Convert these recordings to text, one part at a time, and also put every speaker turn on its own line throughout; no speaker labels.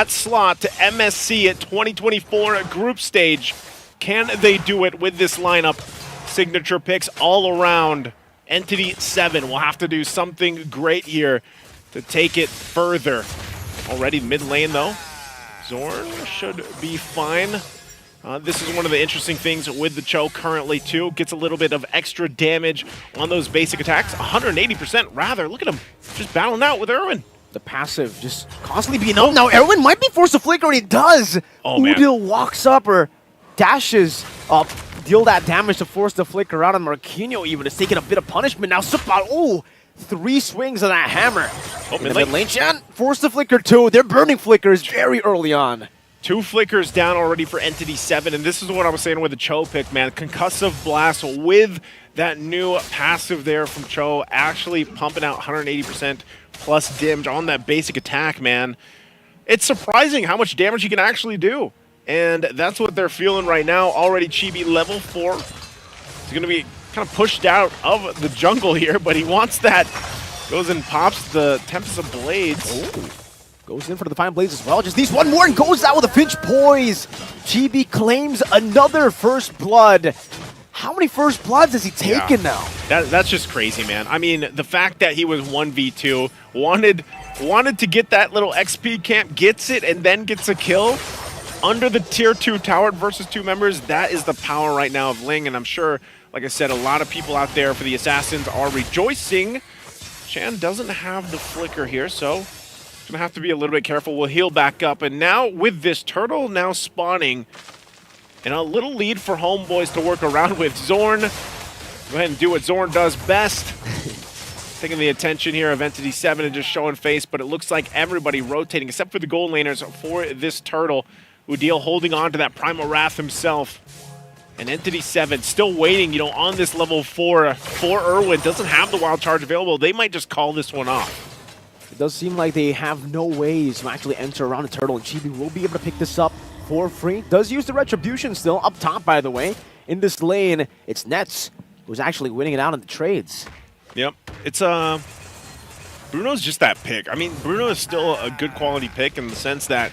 at slot to MSC at 2024 group stage. Can they do it with this lineup? Signature picks all around. ENTITY7 will have to do something great here to take it further. Already mid lane though. Zorn should be fine. This is one of the interesting things with the Cho currently too. Gets a little bit of extra damage on those basic attacks. 180% rather. Look at him just battling out with Erwin.
The passive just constantly being up. Now Erwin might be forced to flicker, and he does. Udil walks up or dashes up, deal that damage to force the flicker out, and Marquinhos even is taking a bit of punishment. Now Supat, 3 swings of that hammer. In the mid lane, Chan forced the flicker too. They're burning flickers very early on.
2 flickers down already for ENTITY7, and this is what I was saying with the Cho pick, man. Concussive Blast with that new passive there from Cho, actually pumping out 180% plus damage on that basic attack, man. It's surprising how much damage he can actually do, and that's what they're feeling right now. Already Chibi level 4. He's going to be kind of pushed out of the jungle here, but he wants that. Goes and pops the Tempest of Blades.
Goes in for the Defiant Blades as well. Just needs one more and goes out with a Finch Poise. Chibi claims another first blood. How many first bloods has he taken now?
That's just crazy, man. I mean, the fact that he was 1v2, wanted to get that little XP camp, gets it, and then gets a kill under the tier 2 tower versus 2 members. That is the power right now of Ling, and I'm sure, like I said, a lot of people out there for the Assassins are rejoicing. Chan doesn't have the flicker here, so gonna have to be a little bit careful. We'll heal back up, and now with this turtle now spawning, and a little lead for Homeboys to work around with. Zorn, go ahead and do what Zorn does best. Taking the attention here of ENTITY7 and just showing face, but it looks like everybody rotating except for the gold laners for this turtle. Udil holding on to that Primal Wrath himself. And ENTITY7 still waiting, on this level 4 for Erwin. Doesn't have the wild charge available. They might just call this one off.
It does seem like they have no ways to actually enter around the turtle, and Chibi will be able to pick this up for free. Does use the Retribution still, up top by the way. In this lane, it's Nets who's actually winning it out in the trades.
Yep, it's Bruno's just that pick. I mean, Bruno is still a good quality pick in the sense that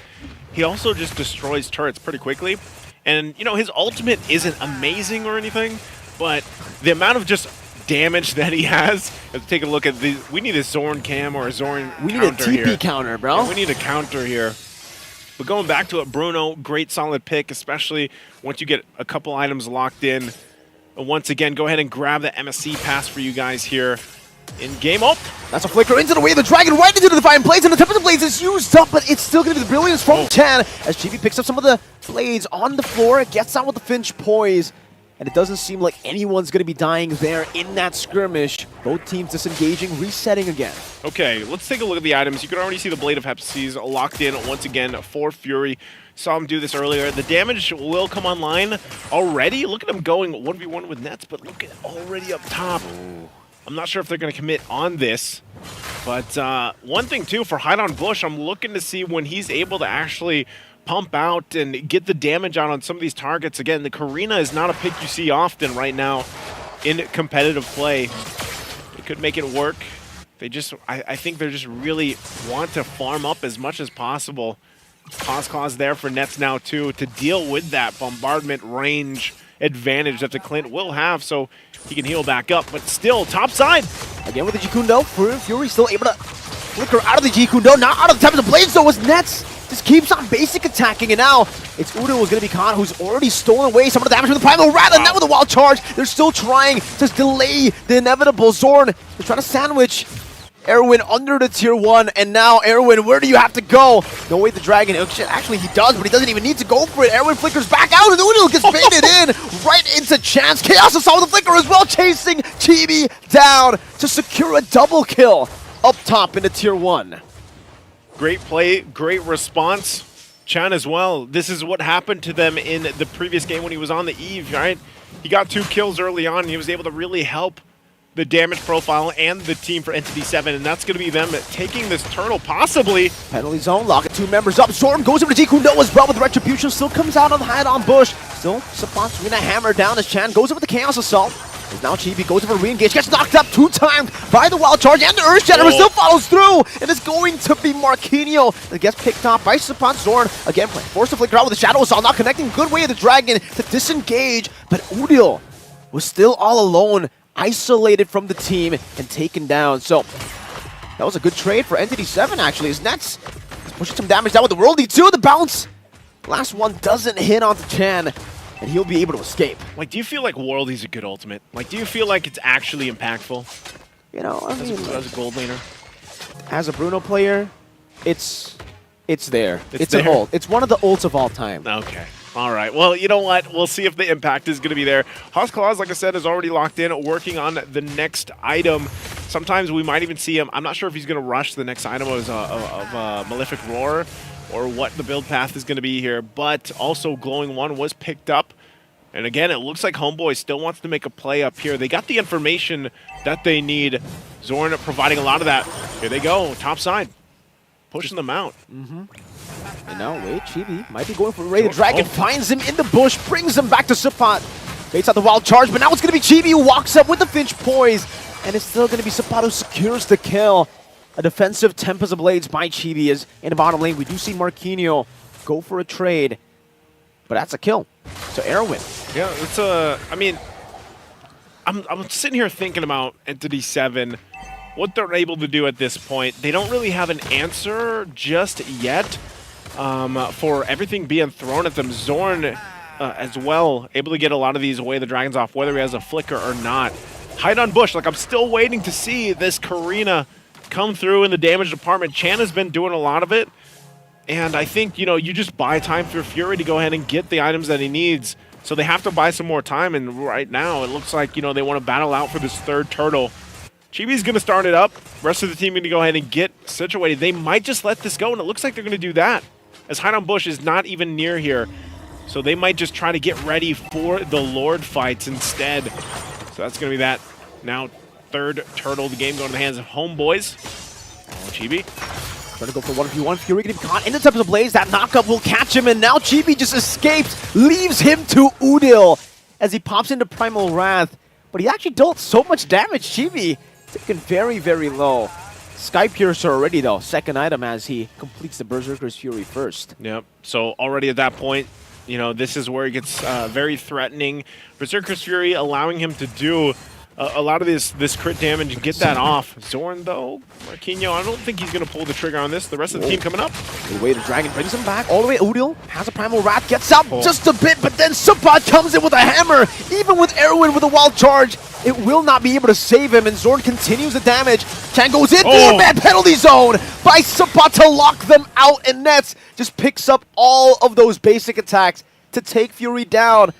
he also just destroys turrets pretty quickly. And, his ultimate isn't amazing or anything, but the amount of just damage that he has. Let's take a look at the. We need a Zorn cam or a Zorn counter here.
We need a TP counter, bro.
Yeah, we need a counter here. But going back to it, Bruno, great solid pick, especially once you get a couple items locked in. And once again, go ahead and grab the MSC pass for you guys here in game. Oh,
that's a flicker into the way of the dragon, right into the Defiant Blades, and the Tempest of Blades is used up, but it's still going to be the brilliance from Chan as Chibi picks up some of the blades on the floor, gets out with the Finch Poise. And it doesn't seem like anyone's going to be dying there in that skirmish. Both teams disengaging, resetting again.
Okay, let's take a look at the items. You can already see the Blade of Hephaestus locked in once again for Fury. Saw him do this earlier. The damage will come online already. Look at him going 1v1 with Nets, but look at already up top. I'm not sure if they're going to commit on this. But one thing, too, for Hide on Bush, I'm looking to see when he's able to actually pump out and get the damage out on some of these targets. Again, the Karina is not a pick you see often right now in competitive play. They could make it work. They just, I think they just really want to farm up as much as possible. Cause there for Nets now too to deal with that bombardment range advantage that the Clint will have, so he can heal back up. But still, top side
again with the Jikundo. Fury still able to flicker out of the Jikundo, not out of the Tempest of Blades though. Was Nets just keeps on basic attacking, and now it's Udo who's going to be caught, who's already stolen away some of the damage from the Primal Wrath, and now with the wild charge, they're still trying to delay the inevitable. Zorn is trying to sandwich Erwin under the tier 1, and now Erwin, where do you have to go? No way the dragon, actually he does, but he doesn't even need to go for it. Erwin flickers back out, and Udo gets baited in right into Chance. Chaos saw the flicker as well, chasing Chibi down to secure a double kill up top in the tier 1.
Great play, great response. Chan as well. This is what happened to them in the previous game when he was on the Eve, right? He got 2 kills early on, and he was able to really help the damage profile and the team for ENTITY7, and that's going to be them taking this turtle, possibly.
Penalty zone, locking 2 members up. Storm goes over to Jikundo as well with the Retribution, still comes out on the Hide on Bush. Still, Sapant's going to hammer down as Chan goes over the Chaos Assault. As now Chibi goes for a re-engage, gets knocked up 2 times by the Wild Charge, and the Earth Shatter still follows through, and it's going to be Marquinhos that gets picked off by Sapat Zorn. Again, forced to flicker out with the Shadow Assault, not connecting. Good way of the Dragon to disengage, but Udil was still all alone, isolated from the team, and taken down. So that was a good trade for ENTITY7, actually, as Nets is pushing some damage down with the Worldy too. The bounce, last one doesn't hit onto Chan, and he'll be able to escape.
Like, do you feel like Worldy's a good ultimate? Like, do you feel like it's actually impactful?
You know, I mean,
as a gold laner?
As a Bruno player, it's there. It's
there?
an ult. It's one of the ults of all time.
Okay. All right. Well, you know what? We'll see if the impact is going to be there. Hoskala's, like I said, is already locked in, working on the next item. Sometimes we might even see him. I'm not sure if he's going to rush the next item of Malefic Roar, or what the build path is going to be here, but also Glowing One was picked up. And again, it looks like HOMEBOIS still wants to make a play up here. They got the information that they need. Zorn providing a lot of that. Here they go, top side. Pushing them out.
And now, wait, Chibi might be going for Ray the Dragon, finds him in the bush, brings him back to Sapat. Baits out the Wild Charge, but now it's going to be Chibi who walks up with the Finch Poise, and it's still going to be Sapat who secures the kill. A defensive Tempest of Blades by Chibi is in the bottom lane. We do see Marquinhos go for a trade, but that's a kill. So Erwin.
Yeah, it's I mean, I'm sitting here thinking about ENTITY7, what they're able to do at this point. They don't really have an answer just yet for everything being thrown at them. Zorn as well, able to get a lot of these Away the Dragons off, whether he has a flicker or not. Hide on bush, like I'm still waiting to see this Karina come through in the damage department. Chan has been doing a lot of it, and I think, you know, you just buy time for Fury to go ahead and get the items that he needs. So they have to buy some more time, and right now it looks like, you know, they want to battle out for this third turtle. Chibi's going to start it up. Rest of the team going to go ahead and get situated. They might just let this go, and it looks like they're going to do that, as Hide on Bush is not even near here. So they might just try to get ready for the Lord fights instead. So that's going to be that. Now, third turtle of the game going to the hands of HOMEBOIS. Oh, Chibi.
Trying to go for 1v1. Fury getting caught in the Tempest of Blaze. That knockup will catch him, and now Chibi just escapes, leaves him to Udil as he pops into Primal Wrath. But he actually dealt so much damage. Chibi taken very, very low. Sky Piercer already, though. Second item as he completes the Berserker's Fury first.
Yep. So already at that point, you know, this is where it gets very threatening. Berserker's Fury allowing him to do a lot of this crit damage and get that off. Zorn, though, Marquinhos, I don't think he's going to pull the trigger on this. The rest of the team coming up.
The way the Dragon brings him back all the way. Udil has a Primal Wrath, gets up just a bit, but then Sapat comes in with a hammer. Even with Erwin with a Wild Charge, it will not be able to save him, and Zorn continues the damage. Chan goes in, man penalty zone by Sapat to lock them out, and Nets just picks up all of those basic attacks to take Fury down.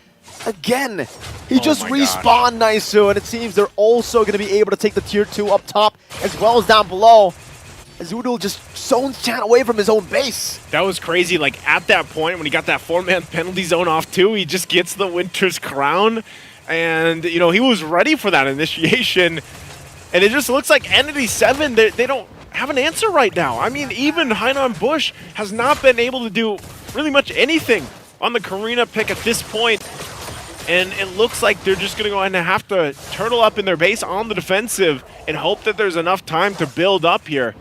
Again, he just respawned Naisu, and it seems they're also going to be able to take the tier 2 up top as well as down below. As Udil just zones Chan away from his own base.
That was crazy. Like, at that point, when he got that 4-man penalty zone off too, he just gets the Winter's Crown. And, you know, he was ready for that initiation. And it just looks like ENTITY7, they don't have an answer right now. I mean, even Hide on Bush has not been able to do really much anything on the Karina pick at this point. And it looks like they're just going to go ahead and have to turtle up in their base on the defensive and hope that there's enough time to build up here.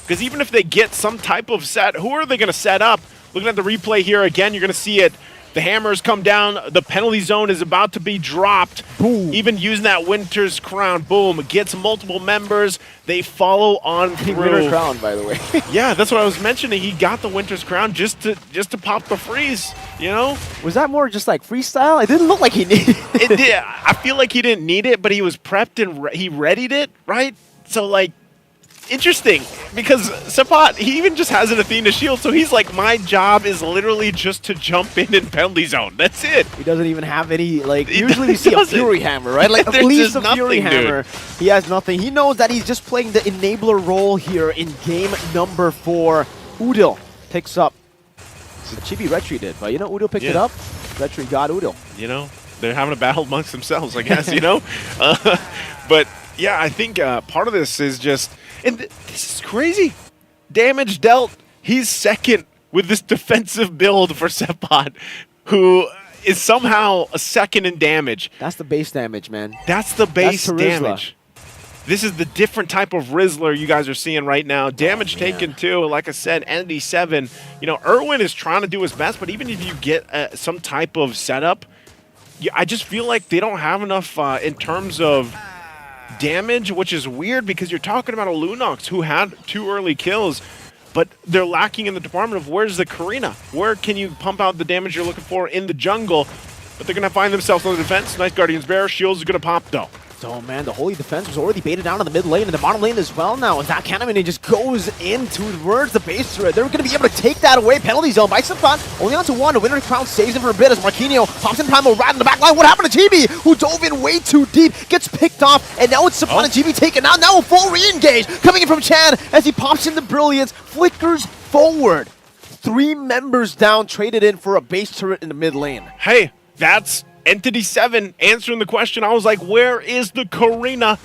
Because even if they get some type of set, who are they going to set up? Looking at the replay here again, you're going to see it. The hammers come down. The penalty zone is about to be dropped.
Boom.
Even using that Winter's Crown. Boom. Gets multiple members. They follow on through.
Winter's Crown, by the way.
Yeah, that's what I was mentioning. He got the Winter's Crown just to pop the freeze, you know?
Was that more just like freestyle? It didn't look like he needed it.
It did. I feel like he didn't need it, but he was prepped and he readied it, right? So, like, interesting, because Sapat, he even just has an Athena shield, so he's like, my job is literally just to jump in penalty zone. That's it.
He doesn't even have any, like, usually we see a Fury Hammer, right? Like, at least a Fury Hammer. He has nothing. He knows that he's just playing the enabler role here in game number 4. Udil picks up. Chibi Retri did, but you know, Udil picked it up. Retri got Udil.
You know, they're having a battle amongst themselves, I guess, you know? But, yeah, I think part of this is just... And this is crazy. Damage dealt. He's second with this defensive build for Sapat, who, is somehow a second in damage.
That's the base damage, man.
That's the base
That's
damage. This is the different type of Rizzler you guys are seeing right now. Damage taken too. Like I said, Entity7, you know, Irwin is trying to do his best, but even if you get some type of setup, I just feel like they don't have enough in terms of damage, which is weird because you're talking about a Lunox who had 2 early kills, but they're lacking in the department of where's the Karina? Where can you pump out the damage you're looking for in the jungle? But they're going to find themselves on the defense. Nice Guardian's Bear. Shields are going to pop though.
So, man, the Holy Defense was already baited down in the mid lane and the bottom lane as well now. And that Cannon just goes in towards the base turret. They're going to be able to take that away. Penalty zone by Symphon. Only on to 1. The Winter Crown saves him for a bit as Marquinhos pops in Primal right in the back line. What happened to Chibi, who dove in way too deep, gets picked off, and now it's Symphon and Chibi taken out. Now a full re-engage coming in from Chan as he pops into Brilliance, flickers forward. 3 members down, traded in for a base turret in the mid lane.
Hey, that's Entity7 answering the question. I was like, where is the Karina?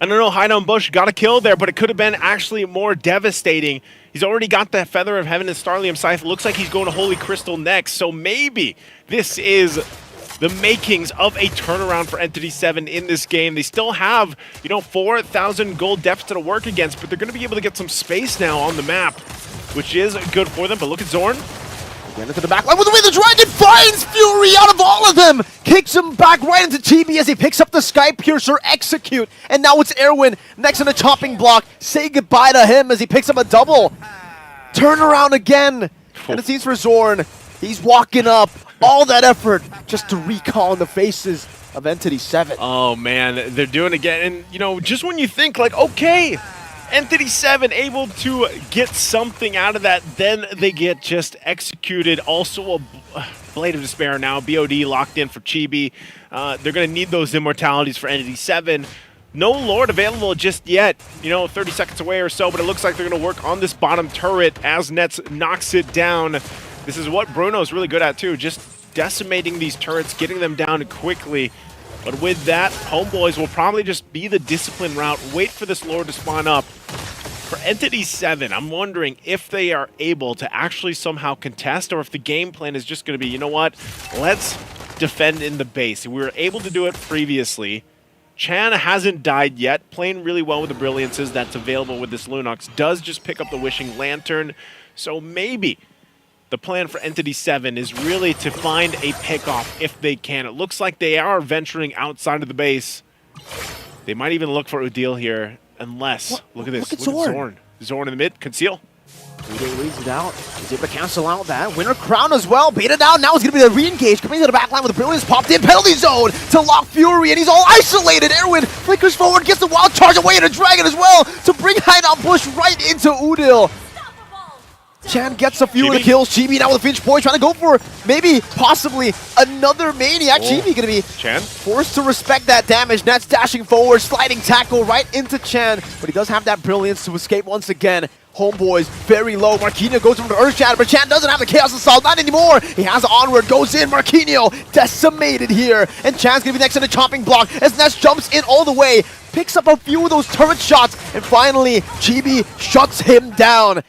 I don't know, Hideout Bush got a kill there, but it could have been actually more devastating. He's already got that Feather of Heaven and Starlium Scythe. Looks like he's going to Holy Crystal next, so maybe this is the makings of a turnaround for Entity7 in this game. They still have, you know, 4,000 gold deficit to work against, but they're going to be able to get some space now on the map, which is good for them. But look at Zorn.
Again into the back line with the way the Dragon finds Fury out of all of them! Kicks him back right into Chibi as he picks up the Sky Piercer, execute, and now it's Erwin next in the chopping block. Say goodbye to him as he picks up a double. Turn around again, and it seems for Zorn. He's walking up, all that effort just to recall in the faces of Entity7.
Oh man, they're doing it again, and you know, just when you think like, okay, Entity7 able to get something out of that, then they get just executed. Also a Blade of Despair now, BOD locked in for Chibi. They're going to need those immortalities for Entity7. No Lord available just yet, you know, 30 seconds away or so, but it looks like they're going to work on this bottom turret as Nets knocks it down. This is what Bruno's really good at too, just decimating these turrets, getting them down quickly. But with that, Homeboys will probably just be the discipline route, wait for this Lord to spawn up. For Entity7, I'm wondering if they are able to actually somehow contest, or if the game plan is just going to be, you know what, let's defend in the base. We were able to do it previously. Chan hasn't died yet, playing really well with the Brilliances that's available with this Lunox. Does just pick up the Wishing Lantern, so maybe the plan for Entity7 is really to find a pickoff if they can. It looks like they are venturing outside of the base. They might even look for Udil here, unless, look at this, look at Zorn. Zorn in the mid, conceal.
Udo leads it out. He's able to cancel out that. Winter Crown as well. Bait it out. Now it's going to be the re-engage. Coming to the back line with the Brilliance popped in. Penalty zone to lock Fury, and he's all isolated. Erwin flickers forward, gets the wild charge away, and a Dragon as well to bring Hideout Bush right into Udil. Chan gets a few of the kills. Chibi now with a Finch Boy trying to go for maybe, possibly, another Maniac. Chibi going to be forced to respect that damage. Nets dashing forward, sliding tackle right into Chan. But he does have that Brilliance to escape once again. Homeboys very low. Marquinhos goes from the Earth Shatter, but Chan doesn't have the Chaos Assault, not anymore. He has Onward, goes in. Marquinhos decimated here. And Chan's going to be next in the chopping block as Nets jumps in all the way, picks up a few of those turret shots, and finally, Chibi shuts him down.